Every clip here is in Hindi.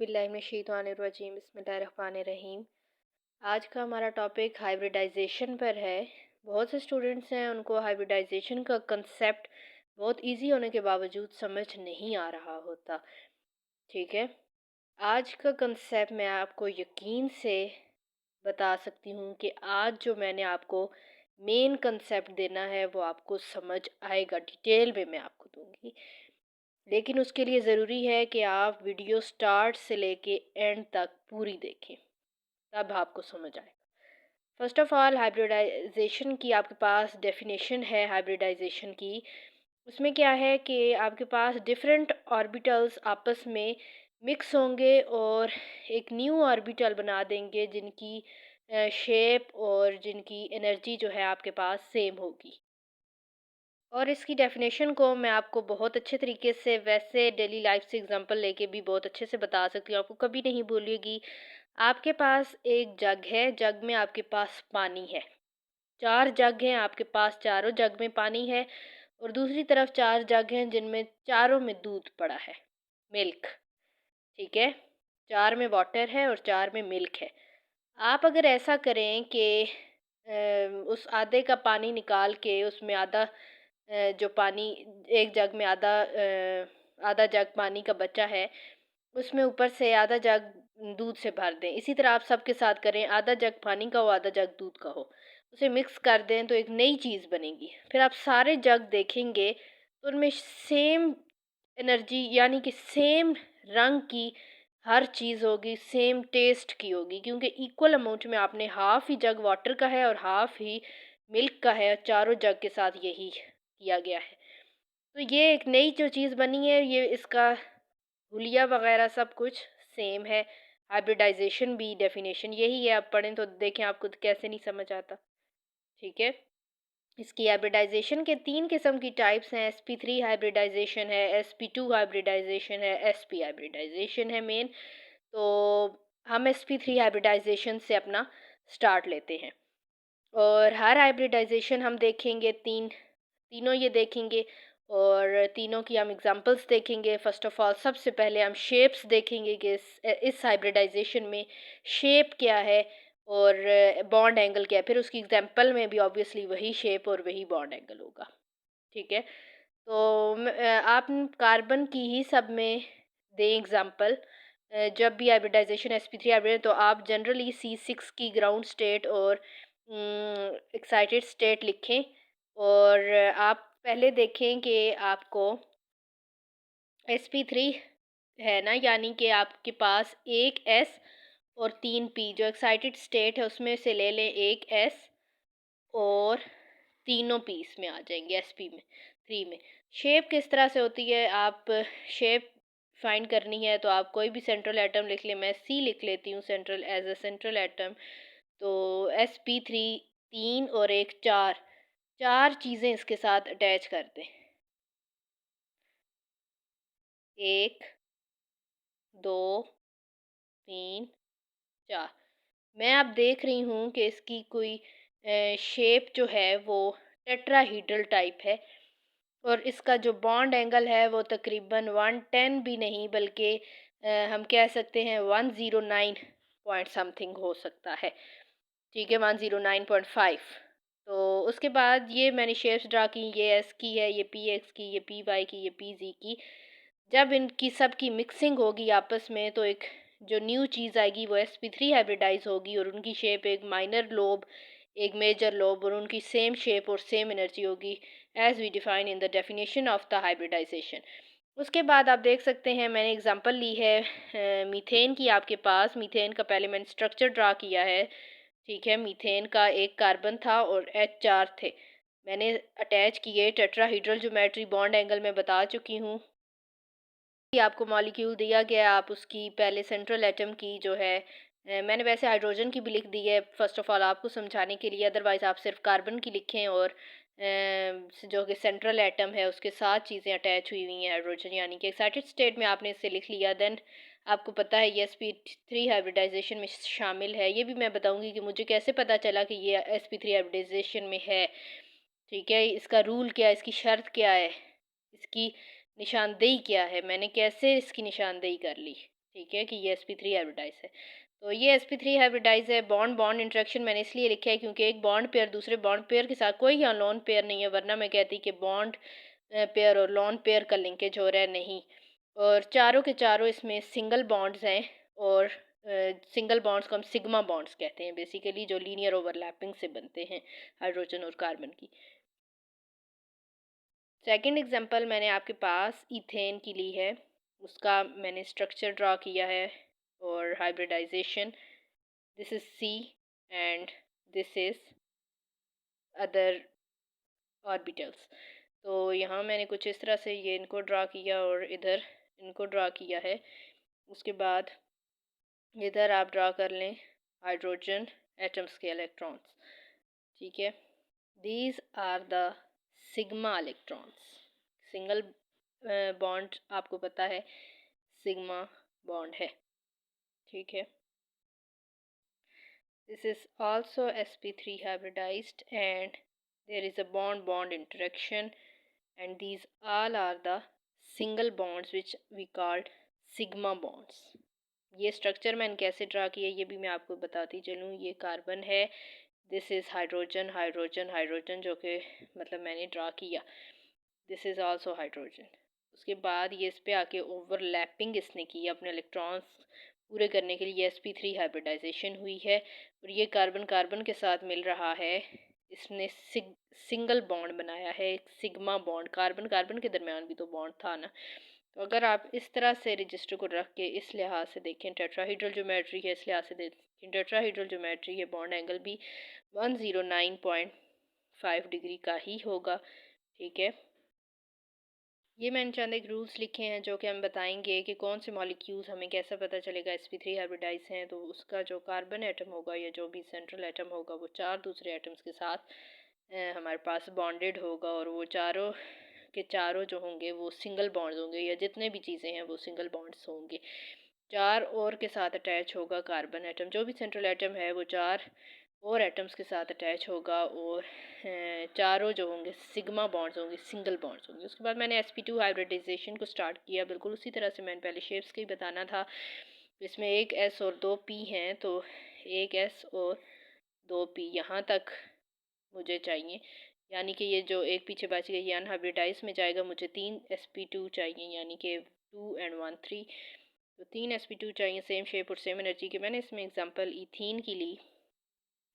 बिस्मिल्लाहिर्रहमानिर्रहीम बिस्मिल्लाहिर्रहमानिर्रहीम। आज का हमारा टॉपिक हाइब्रिडाइजेशन पर है। बहुत से स्टूडेंट्स हैं, उनको हाइब्रिडाइजेशन का कंसेप्ट बहुत इजी होने के बावजूद समझ नहीं आ रहा होता। ठीक है, आज का कंसेप्ट मैं आपको यकीन से बता सकती हूँ कि आज जो मैंने आपको मेन कंसेप्ट देना है वो आपको समझ आएगा, डिटेल में मैं आपको दूंगी। लेकिन उसके लिए ज़रूरी है कि आप वीडियो स्टार्ट से लेके एंड तक पूरी देखें, तब आपको समझ आए। फर्स्ट ऑफ ऑल, हाइब्रिडाइजेशन की आपके पास डेफिनेशन है हाइब्रिडाइजेशन की। उसमें क्या है कि आपके पास डिफरेंट ऑर्बिटल्स आपस में मिक्स होंगे और एक न्यू ऑर्बिटल बना देंगे जिनकी शेप और जिनकी एनर्जी जो है आपके पास सेम होगी। और इसकी डेफिनेशन को मैं आपको बहुत अच्छे तरीके से, वैसे डेली लाइफ से एग्जांपल लेके भी बहुत अच्छे से बता सकती हूँ, आपको कभी नहीं भूलिएगी। आपके पास एक जग है, जग में आपके पास पानी है। 4 जग हैं आपके पास, चारों जग में पानी है। और दूसरी तरफ 4 जग हैं जिनमें चारों में दूध पड़ा है, मिल्क। ठीक है, 4 में वाटर है और 4 में मिल्क है। आप अगर ऐसा करें कि उस आधे का पानी निकाल के उसमें आधा जो पानी, एक जग में आधा जग पानी का बचा है, उसमें ऊपर से आधा जग दूध से भर दें। इसी तरह आप सबके साथ करें, आधा जग पानी का हो आधा जग दूध का हो, उसे मिक्स कर दें तो एक नई चीज़ बनेगी। फिर आप सारे जग देखेंगे तो उनमें सेम एनर्जी, यानी कि सेम रंग की हर चीज़ होगी, सेम टेस्ट की होगी, क्योंकि इक्वल अमाउंट में आपने हाफ ही जग वाटर का है और हाफ ही मिल्क का है। चारों जग के साथ यही किया गया है। तो ये एक नई जो चीज़ बनी है, ये इसका हुलिया वगैरह सब कुछ सेम है। हाइब्रिडाइजेशन भी डेफिनेशन यही है, आप पढ़ें तो देखें आपको कैसे नहीं समझ आता। ठीक है, इसकी हाइब्रिडाइजेशन के 3 किस्म की टाइप्स हैं। sp3 हाइब्रिडाइजेशन है, sp2 हाइब्रिडाइजेशन है, sp हाइब्रिडाइजेशन है मेन। तो हम sp3 हाइब्रिडाइजेशन से अपना स्टार्ट लेते हैं। और हर हाइब्रिडाइजेशन हम देखेंगे, तीनों ये देखेंगे और तीनों की हम एग्जांपल्स देखेंगे। फर्स्ट ऑफ ऑल, सबसे पहले हम शेप्स देखेंगे कि इस हाइब्रिडाइजेशन में शेप क्या है और बॉन्ड एंगल क्या है। फिर उसकी एग्जांपल में भी ऑब्वियसली वही शेप और वही बॉन्ड एंगल होगा। ठीक है, तो आप कार्बन की ही सब में दें एग्जांपल। जब भी हाइब्रिडाइजेशन sp3 हाइब्रिड, तो आप जनरली C6 की ग्राउंड स्टेट और एक्साइटेड स्टेट लिखें। और आप पहले देखें कि आपको sp3 है ना, यानी कि आपके पास एक s और 3 p, जो एक्साइटेड स्टेट है उसमें से ले लें एक s और तीनों p इसमें आ जाएंगे sp3 में। शेप किस तरह से होती है, आप शेप फाइंड करनी है तो आप कोई भी सेंट्रल एटम लिख लें। मैं C लिख लेती हूँ central, as a central atom. तो sp3 3 और एक 4, 4 चीज़ें इसके साथ अटैच कर दें। 1 2 3 4। मैं अब देख रही हूँ कि इसकी कोई शेप जो है वो टेट्राहीड्रल टाइप है और इसका जो बॉन्ड एंगल है वो तकरीबन 110 भी नहीं, बल्कि हम कह सकते हैं 109 पॉइंट समथिंग हो सकता है। ठीक है, 109.5। तो उसके बाद ये मैंने शेप्स ड्रा की, ये एस की है, ये पी एक्स की, ये पी वाई की, ये पी जी की। जब इनकी सब की मिक्सिंग होगी आपस में तो एक जो न्यू चीज़ आएगी वो sp3 हाइब्रिडाइज होगी और उनकी शेप एक माइनर लोब, एक मेजर लोब, और उनकी सेम शेप और सेम एनर्जी होगी as we define in the definition of the hybridization. उसके बाद आप देख सकते हैं, मैंने एग्जांपल ली है मीथेन की। आपके पास मीथेन का पहले मैंने स्ट्रक्चर ड्रा किया है। ठीक है, मीथेन का एक कार्बन था और H4 थे, मैंने अटैच किए। टेट्राहीड्रल ज्योमेट्री बॉन्ड एंगल में बता चुकी हूँ। आपको मॉलिक्यूल दिया गया, आप उसकी पहले सेंट्रल एटम की जो है मैंने वैसे हाइड्रोजन की भी लिख दी है फर्स्ट ऑफ ऑल आपको समझाने के लिए, अदरवाइज़ आप सिर्फ कार्बन की लिखें और जो कि सेंट्रल एटम है उसके साथ चीज़ें अटैच हुई हुई हैं हाइड्रोजन, यानी कि एक्साइटेड स्टेट में आपने इसे लिख लिया। देन आपको पता है ये sp3 हाइब्रिडाइजेशन में शामिल है। ये भी मैं बताऊंगी कि मुझे कैसे पता चला कि ये sp3 हाइब्रिडाइजेशन में है। ठीक है, इसका रूल क्या है, इसकी शर्त क्या है, इसकी निशानदेही क्या है, मैंने कैसे इसकी निशानदेही कर ली। ठीक है, कि ये sp3 हाइब्रिडाइज है। तो ये sp3 हाइब्रिडाइज है। बॉन्ड बॉन्ड इंटरेक्शन मैंने इसलिए लिखा है क्योंकि एक बॉन्ड पेयर दूसरे बॉन्ड पेयर के साथ कोई यहाँ लोन पेयर नहीं है, वरना मैं कहती कि बॉन्ड पेयर और लोन पेयर का लिंकेज हो रहा है, नहीं। और चारों के चारों इसमें सिंगल बॉन्ड्स हैं, और सिंगल बॉन्ड्स को हम सिग्मा बॉन्ड्स कहते हैं बेसिकली, जो लीनियर ओवरलैपिंग से बनते हैं हाइड्रोजन और कार्बन की। सेकंड एग्जांपल मैंने आपके पास इथेन की ली है, उसका मैंने स्ट्रक्चर ड्रा किया है और hybridization. This is C and this is other orbitals. तो यहाँ मैंने कुछ इस तरह से ये इनको ड्रा किया और इधर इनको ड्रा किया है। उसके बाद इधर आप ड्रा कर लें हाइड्रोजन एटम्स के इलेक्ट्रॉन्स, ठीक है। These are the sigma electrons. Single bond आपको पता है सिग्मा बॉन्ड है, ठीक है। This is also sp3 hybridized and there is a bond bond interaction, and these all are the single bonds which we called sigma bonds। ये स्ट्रक्चर मैंने कैसे ड्रा किया ये भी मैं आपको बताती चलूँ। ये कार्बन है, this is hydrogen hydrogen hydrogen जो कि मतलब मैंने ड्रा किया, दिस इज़ आल्सो हाइड्रोजन। उसके बाद ये इस पे आके ओवरलैपिंग इसने की अपने इलेक्ट्रॉन्स पूरे करने के लिए sp3 हाइब्रिडाइजेशन हुई है, और ये कार्बन कार्बन के साथ मिल रहा है, इसने सिंगल बॉन्ड बनाया है, एक सिग्मा बॉन्ड। कार्बन कार्बन के दरमियान भी तो बॉन्ड था ना। तो अगर आप इस तरह से रजिस्टर को रख के इस लिहाज से देखें, टेट्राहीड्रल ज्योमेट्री है, इस लिहाज से देखें टेट्राहीड्रल ज्योमेट्री है, बॉन्ड एंगल भी 109.5 डिग्री का ही होगा, ठीक है। ये मैंने चंद एक रूल्स लिखे हैं जो कि हम बताएंगे कि कौन से मॉलिक्यूल्स, हमें कैसा पता चलेगा sp3 हाइब्रिडाइज हैं। तो उसका जो कार्बन एटम होगा या जो भी सेंट्रल एटम होगा वो चार दूसरे एटम्स के साथ हमारे पास बॉन्डेड होगा, और वो चारों के चारों जो होंगे वो सिंगल बॉन्ड्स होंगे, या जितने भी चीज़ें हैं वो सिंगल बॉन्ड्स होंगे। चार और के साथ अटैच होगा कार्बन एटम, जो भी सेंट्रल एटम है वो चार और एटम्स के साथ अटैच होगा, और चारों जो होंगे सिग्मा बॉन्ड्स होंगे, सिंगल बॉन्ड्स होंगे। उसके बाद मैंने sp2 हाइब्रिडाइजेशन को स्टार्ट किया, बिल्कुल उसी तरह से मैंने पहले शेप्स का ही बताना था। इसमें एक s और दो p हैं, तो एक s और दो p यहाँ तक मुझे चाहिए, यानी कि ये जो एक पीछे बच गई ये अनहाइब्रिडाइज में जाएगा। मुझे तीन sp2 चाहिए, यानी कि 2 and 1 3, तो तीन sp2 चाहिए सेम शेप और सेम एनर्जी के। मैंने इसमें एग्जांपल इथीन की ली,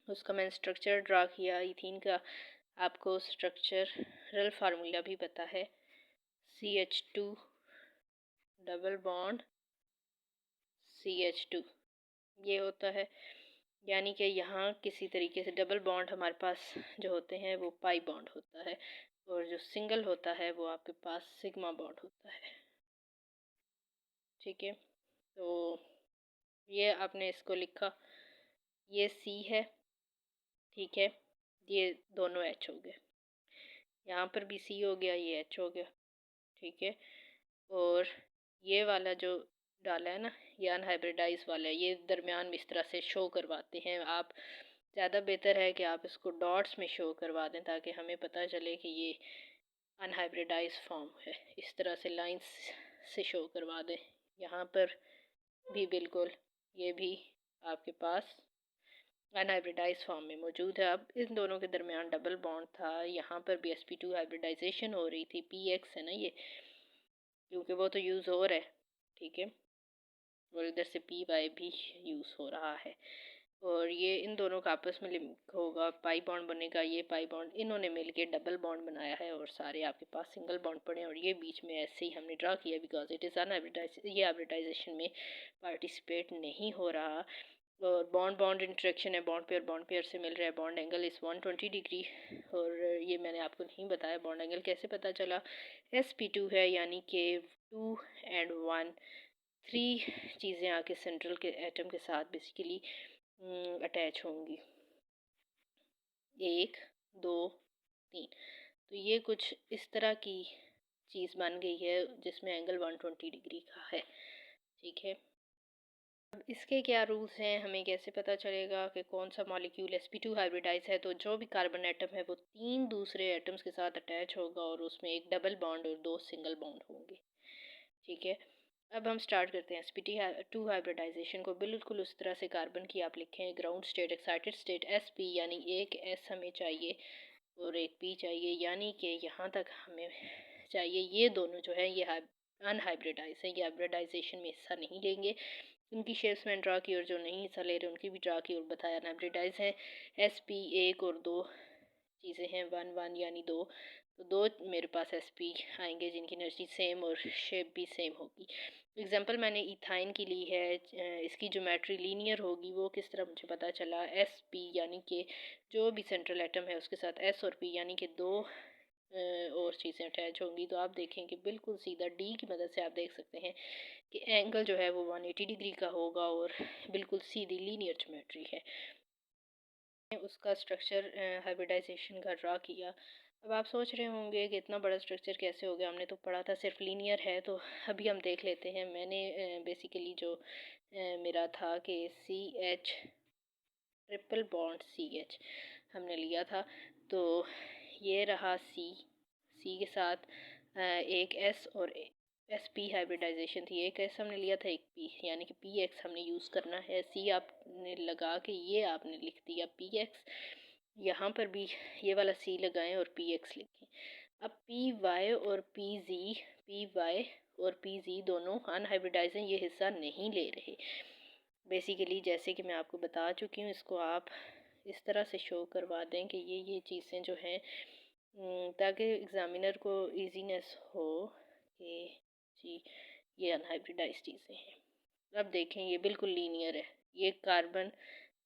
उसका मैंने स्ट्रक्चर ड्रा किया। इथीन का आपको स्ट्रक्चरल फार्मूला भी पता है, CH2 डबल बॉन्ड CH2 ये होता है, यानी कि यहाँ किसी तरीके से डबल बॉन्ड हमारे पास जो होते हैं वो पाई बॉन्ड होता है, और जो सिंगल होता है वो आपके पास सिग्मा बॉन्ड होता है, ठीक है। तो ये आपने इसको लिखा, ये C है, ठीक है। ये दोनों H हो गए, यहाँ पर भी C हो गया, ये H हो गया, ठीक है। और ये वाला जो डाला है ना, ये अनहाइब्रिडाइज वाला है, ये दरमियान में इस तरह से शो करवाते हैं आप। ज़्यादा बेहतर है कि आप इसको डॉट्स में शो करवा दें ताकि हमें पता चले कि ये अनहाइब्रिडाइज फॉर्म है। इस तरह से लाइंस से शो करवा दें। यहाँ पर भी बिल्कुल ये भी आपके पास अनहाइब्रिडाइज फॉर्म में मौजूद है। अब इन दोनों के दरमियान डबल बॉन्ड था, यहाँ पर भी sp2 हाइब्रिडाइजेशन हो रही थी, px है ना ये, क्योंकि वो तो यूज़ हो रहा है, ठीक है। और इधर से पी वाई भी यूज़ हो रहा है, और ये इन दोनों का आपस में लिंक होगा, पाई बॉन्ड बनेगा। ये पाई बॉन्ड इन्होंने मिलके डबल बॉन्ड बनाया है, और सारे आपके पास सिंगल बॉन्ड पड़े हैं, और ये बीच में ऐसे ही हमने ड्रा किया बिकॉज इट इज़ अनहाइब्रिडाइज, ये हाइब्रिडाइजेशन में पार्टिसिपेट नहीं हो रहा। और बॉन्ड बॉन्ड इंटरेक्शन है, बॉन्ड पेयर से मिल रहा है, बॉन्ड एंगल इज़ 120 डिग्री। और ये मैंने आपको नहीं बताया बॉन्ड एंगल कैसे पता चला, sp2 है, यानी कि 2 and 1 3 चीज़ें आके सेंट्रल के एटम के साथ बेसिकली अटैच होंगी, 1 2 3। तो ये कुछ इस तरह की चीज़ बन गई है जिसमें एंगल 120 डिग्री का है, ठीक है। अब इसके क्या रूल्स हैं, हमें कैसे पता चलेगा कि कौन सा मॉलिक्यूल sp2 हाइब्रिडाइज है। तो जो भी कार्बन एटम है वो तीन दूसरे एटम्स के साथ अटैच होगा, और उसमें एक डबल बॉन्ड और दो सिंगल बॉन्ड होंगे, ठीक है। अब हम स्टार्ट करते हैं sp2 हाइब्रिडाइजेशन को। बिल्कुल उस तरह से कार्बन की आप लिखें, ground state, excited state, sp यानी एक s हमें चाहिए और एक p चाहिए, यानी कि यहाँ तक हमें चाहिए। ये दोनों जो है ये अनहाइब्रिडाइज है, ये हाइब्रिडाइजेशन में हिस्सा नहीं लेंगे। उनकी शेप्स मैंने ड्रा की और जो नहीं हिस्सा ले रहे उनकी भी ड्रा की और बताया अनहाइब्रिडाइज है। sp एक और दो चीज़ें हैं, 1 1 यानी दो, तो दो मेरे पास sp आएंगे जिनकी एनर्जी सेम और शेप भी सेम होगी। एग्जांपल मैंने इथाइन की ली है, इसकी ज्योमेट्री लीनियर होगी। वो किस तरह मुझे पता चला, sp यानी कि जो भी सेंट्रल एटम है उसके साथ s और p यानी कि दो और चीज़ें अटैच होंगी। तो आप देखें कि बिल्कुल सीधा d की मदद से आप देख सकते हैं कि एंगल जो है वो 180 डिग्री का होगा और बिल्कुल सीधी लीनियर ज्योमेट्री है। उसका स्ट्रक्चर हाइब्रिडाइजेशन का ड्रा किया। अब आप सोच रहे होंगे कि इतना बड़ा स्ट्रक्चर कैसे हो गया, हमने तो पढ़ा था सिर्फ लीनियर है। तो अभी हम देख लेते हैं। मैंने बेसिकली जो मेरा था कि CH ट्रिपल बॉन्ड CH हमने लिया था। तो ये रहा C के साथ एक S और sp हाइब्रिडाइजेशन थी। एक S हमने लिया था, एक P, यानी कि PX हमने यूज़ करना है। C आपने लगा के ये आपने लिख दिया PX, यहाँ पर भी ये वाला C लगाएं और PX लिखें। अब PY और PY और PZ दोनों अनहाइब्रिडाइज हैं, ये हिस्सा नहीं ले रहे। बेसिकली जैसे कि मैं आपको बता चुकी हूँ, इसको आप इस तरह से शो करवा दें कि ये चीज़ें जो हैं, ताकि एग्ज़ामिनर को इजीनेस हो कि जी ये अनहाइब्रिडाइज चीज़ें हैं। अब देखें ये बिल्कुल लीनियर है। ये कार्बन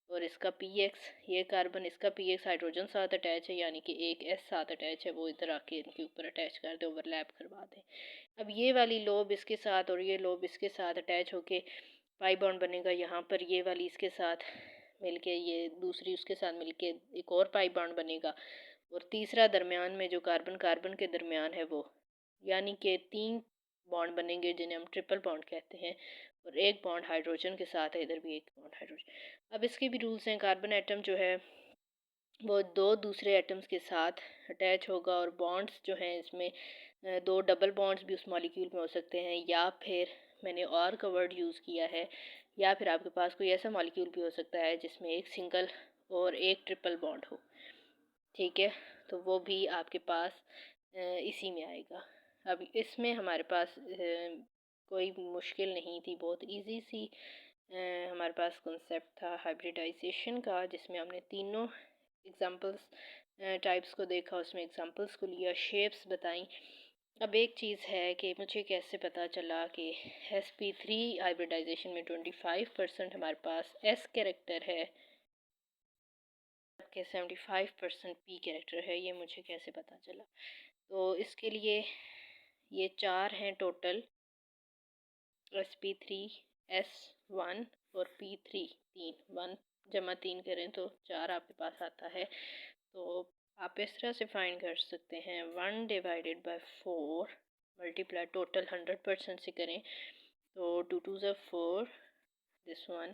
और इसका PX, ये कार्बन इसका PX हाइड्रोजन साथ अटैच है, यानी कि एक S साथ अटैच है, वो इधर आके इनके ऊपर अटैच कर दे, ओवरलैप करवा दें। अब ये वाली लोब इसके साथ और ये लोब इसके साथ अटैच होके पाई बॉन्ड बनेगा। यहाँ पर ये वाली इसके साथ मिलके, ये दूसरी उसके साथ मिलके एक और पाई बॉन्ड बनेगा। और तीसरा दरमियान में जो कार्बन कार्बन के दरमियान है वो, यानी कि 3 बॉन्ड बनेंगे जिन्हें हम ट्रिपल बॉन्ड कहते हैं। और एक बॉन्ड हाइड्रोजन के साथ है, इधर भी एक बॉन्ड हाइड्रोजन। अब इसके भी रूल्स हैं। कार्बन एटम जो है वो दो दूसरे एटम्स के साथ अटैच होगा और बॉन्ड्स जो हैं इसमें दो डबल बॉन्ड्स भी उस मॉलिक्यूल में हो सकते हैं, या फिर मैंने और का वर्ड यूज़ किया है, या फिर आपके पास कोई ऐसा मॉलिक्यूल भी हो सकता है जिसमें एक सिंगल और एक ट्रिपल बॉन्ड हो। ठीक है, तो वो भी आपके पास इसी में आएगा। अब इसमें हमारे पास कोई मुश्किल नहीं थी, बहुत इजी सी हमारे पास कॉन्सेप्ट था हाइब्रिडाइजेशन का, जिसमें हमने तीनों एग्जांपल्स टाइप्स को देखा, उसमें एग्जांपल्स को लिया, शेप्स बताई। अब एक चीज़ है कि मुझे कैसे पता चला कि sp3 हाइब्रिडाइजेशन में 25% हमारे पास S कैरेक्टर है के 75% P कैरेक्टर है, ये मुझे कैसे पता चला? तो इसके लिए ये 4 हैं टोटल, sp3 S1 और p3 3, 1 जमा 3 करें तो 4 आपके पास आता है। तो आप इस तरह से फाइंड कर सकते हैं, 1 डिवाइडेड बाय 4 मल्टीप्लाई टोटल 100% से करें तो 2 2 ज़ा 4, दिस वन,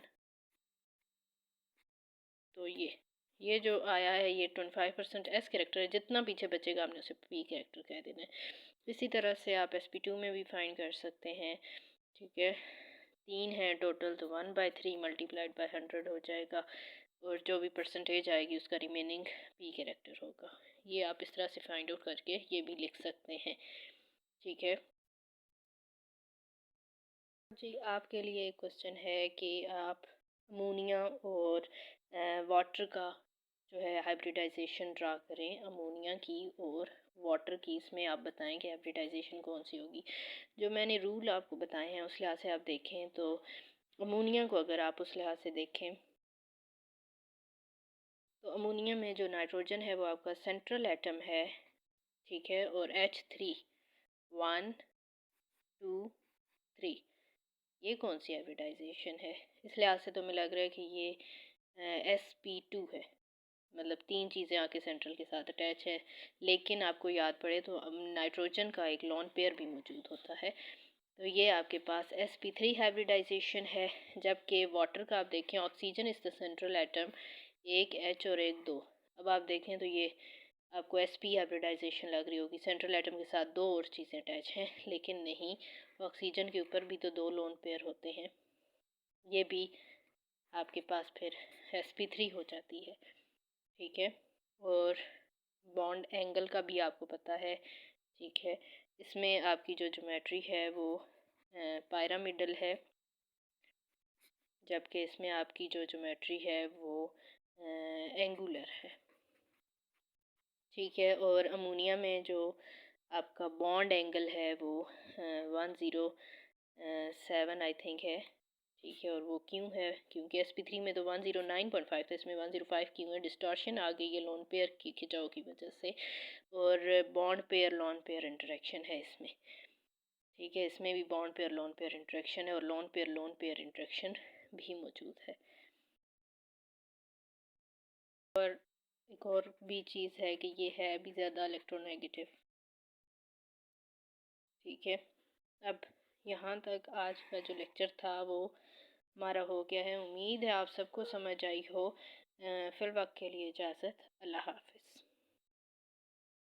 तो ये जो आया है ये 25% S कैरेक्टर है। जितना पीछे बचेगा हमने उसे P कैरेक्टर कह देना है। इसी तरह से आप sp2 में भी फाइंड कर सकते हैं। ठीक है, 3 है टोटल, तो 1/3 मल्टीप्लाइड बाय 100 हो जाएगा और जो भी परसेंटेज आएगी उसका रिमेनिंग P कैरेक्टर होगा। ये आप इस तरह से फाइंड आउट करके ये भी लिख सकते हैं। ठीक है जी, आपके लिए एक क्वेश्चन है कि आप अमोनिया और वाटर का जो है हाइब्रिडाइजेशन ड्रा करें, अमोनिया की और वाटर की। इसमें आप बताएं कि हाइब्रिडाइजेशन कौन सी होगी। जो मैंने रूल आपको बताए हैं उस लिहाज से आप देखें तो अमोनिया को अगर आप उस लिहाज से देखें तो अमोनिया में जो नाइट्रोजन है वो आपका सेंट्रल एटम है। ठीक है, और H3 1 2 3, ये कौन सी हाइब्रिडाइजेशन है? इस लिहाज से तो हमें लग रहा है कि ये sp2 है, मतलब 3 चीज़ें आके सेंट्रल के साथ अटैच है। लेकिन आपको याद पड़े तो नाइट्रोजन का एक लॉन पेयर भी मौजूद होता है। तो ये आपके पास sp3 हाइब्रिडाइजेशन है। जबकि वाटर का आप देखें, oxygen is the central atom, एक H और एक 2। अब आप देखें तो ये आपको sp हाइब्रिडाइजेशन लग रही होगी, सेंट्रल एटम के साथ दो और चीज़ें अटैच हैं, लेकिन नहीं, ऑक्सीजन के ऊपर भी तो दो लोन पेयर होते हैं, ये भी आपके पास फिर sp3 हो जाती है। ठीक है, और बॉन्ड एंगल का भी आपको पता है। ठीक है, इसमें आपकी जो ज्योमेट्री है वो पिरामिडल है, जबकि इसमें आपकी जो ज्योमेट्री है वो एंगुलर है। ठीक है, और अमोनिया में जो आपका बॉन्ड एंगल है वो 107 आई थिंक है। ठीक है, और वो क्यों है, क्योंकि sp3 में तो 109.5 था, इसमें 105 क्यों है, डिस्टॉर्शन आ गई है लोन पेयर की खिंचाव की वजह से, और bond pair lone pair interaction है इसमें। ठीक है, इसमें भी bond pair lone pair interaction है, और लोन पेयर इंटरेक्शन भी मौजूद है। और एक और भी चीज़ है कि ये है भी ज़्यादा इलेक्ट्रोनेगेटिव। ठीक है, अब यहाँ तक आज का जो लेक्चर था वो हमारा हो गया है। उम्मीद है आप सबको समझ आई हो। फिल वक्त के लिए इजाज़त। अल्लाह हाफिज़।